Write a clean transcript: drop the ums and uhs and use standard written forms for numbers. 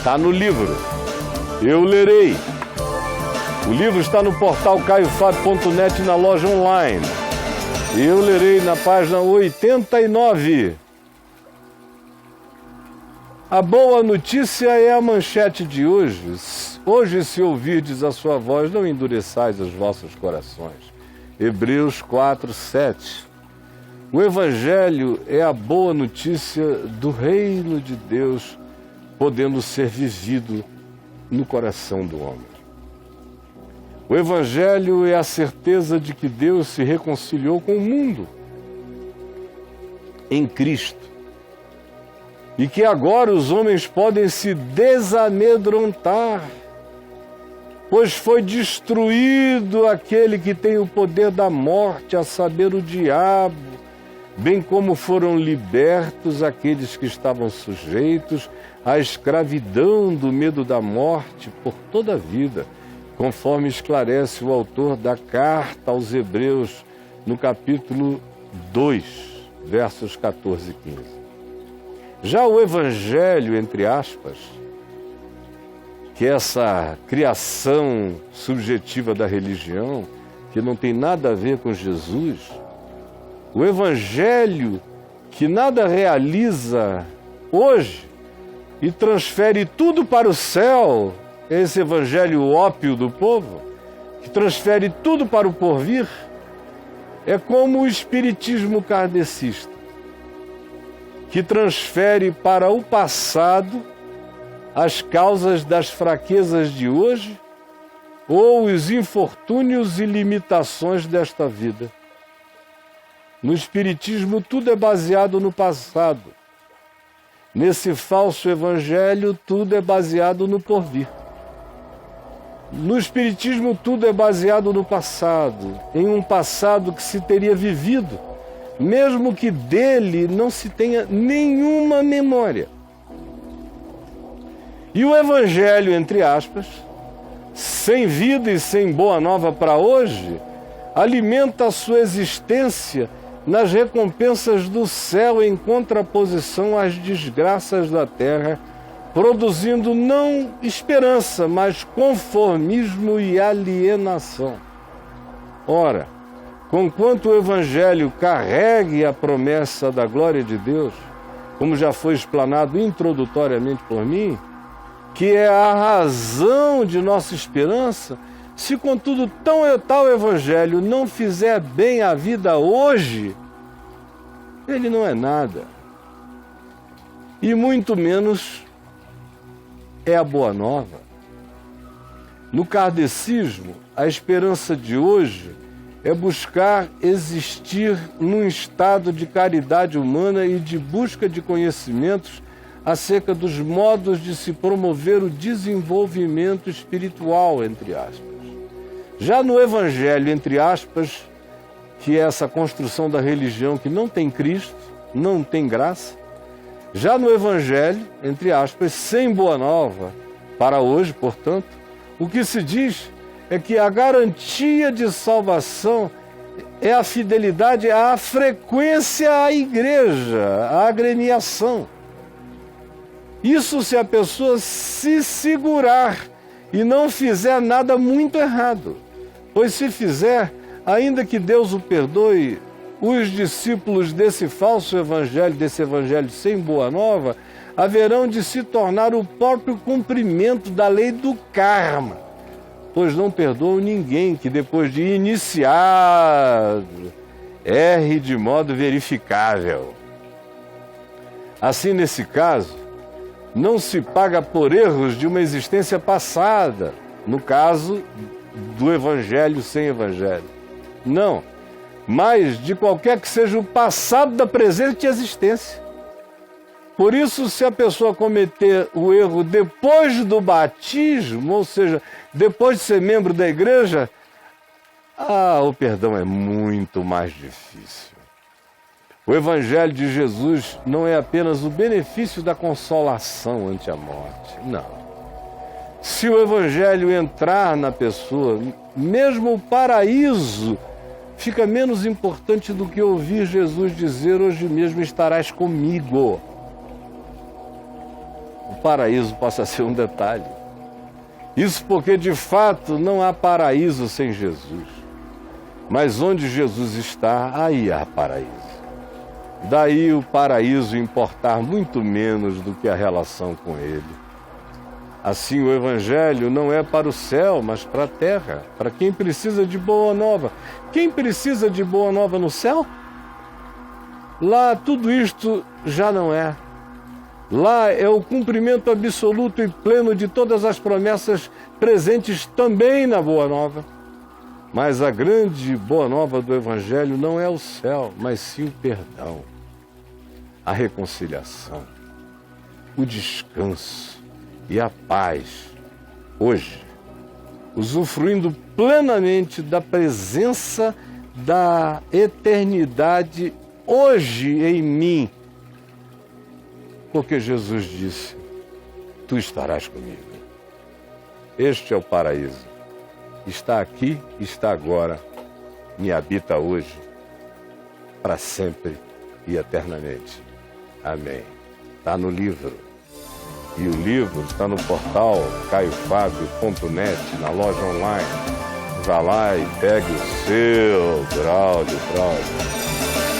Está no livro. Eu lerei. O livro está no portal caiofábio.net na loja online. Eu lerei na página 89. A boa notícia é a manchete de hoje. Hoje, se ouvirdes a sua voz, não endureçais os vossos corações. Hebreus 4, 7. O Evangelho é a boa notícia do reino de Deus podendo ser vivido no coração do homem. O Evangelho é a certeza de que Deus se reconciliou com o mundo em Cristo e que agora os homens podem se desamedrontar, pois foi destruído aquele que tem o poder da morte, a saber, o diabo, bem como foram libertos aqueles que estavam sujeitos à escravidão do medo da morte por toda a vida, conforme esclarece o autor da carta aos Hebreus, no capítulo 2, versos 14 e 15. Já o Evangelho, entre aspas, que é essa criação subjetiva da religião, que não tem nada a ver com Jesus, o Evangelho que nada realiza hoje e transfere tudo para o céu, esse evangelho ópio do povo, que transfere tudo para o porvir, é como o espiritismo kardecista, que transfere para o passado as causas das fraquezas de hoje ou os infortúnios e limitações desta vida. No espiritismo, tudo é baseado no passado. Nesse falso evangelho, tudo é baseado no porvir. No espiritismo, tudo é baseado no passado, em um passado que se teria vivido, mesmo que dele não se tenha nenhuma memória. E o evangelho, entre aspas, sem vida e sem boa nova para hoje, alimenta a sua existência nas recompensas do céu em contraposição às desgraças da terra, produzindo não esperança, mas conformismo e alienação. Ora, conquanto o Evangelho carregue a promessa da glória de Deus, como já foi explanado introdutoriamente por mim, que é a razão de nossa esperança, se contudo tal Evangelho não fizer bem à vida hoje, ele não é nada. E muito menos é a boa nova. No kardecismo, a esperança de hoje é buscar existir num estado de caridade humana e de busca de conhecimentos acerca dos modos de se promover o desenvolvimento espiritual, entre aspas. Já no Evangelho, entre aspas, que é essa construção da religião que não tem Cristo, não tem graça, já no Evangelho, entre aspas, sem boa nova, para hoje, portanto, o que se diz é que a garantia de salvação é a fidelidade à frequência à igreja, à agremiação. Isso se a pessoa se segurar e não fizer nada muito errado. Pois se fizer, ainda que Deus o perdoe, os discípulos desse falso evangelho, desse evangelho sem boa nova, haverão de se tornar o próprio cumprimento da lei do karma, pois não perdoam ninguém que depois de iniciado erre de modo verificável. Assim, nesse caso, não se paga por erros de uma existência passada, no caso do evangelho sem evangelho. Não, mas de qualquer que seja o passado da presente existência. Por isso, se a pessoa cometer o erro depois do batismo, ou seja, depois de ser membro da igreja, o perdão é muito mais difícil. O Evangelho de Jesus não é apenas o benefício da consolação ante a morte, não. Se o Evangelho entrar na pessoa, mesmo o paraíso fica menos importante do que ouvir Jesus dizer: hoje mesmo estarás comigo. O paraíso possa ser um detalhe. Isso porque, de fato, não há paraíso sem Jesus. Mas onde Jesus está, aí há paraíso. Daí o paraíso importar muito menos do que a relação com Ele. Assim, o Evangelho não é para o céu, mas para a terra, para quem precisa de boa nova. Quem precisa de boa nova no céu? Lá tudo isto já não é. Lá é o cumprimento absoluto e pleno de todas as promessas presentes também na Boa Nova. Mas a grande Boa Nova do Evangelho não é o céu, mas sim o perdão, a reconciliação, o descanso e a paz. Hoje, usufruindo plenamente da presença da eternidade hoje em mim, porque Jesus disse: tu estarás comigo. Este é o paraíso. Está aqui, está agora, me habita hoje, para sempre e eternamente. Amém. Está no livro. E o livro está no portal caiofabio.net, na loja online. Vá lá e pegue o seu grau de prova.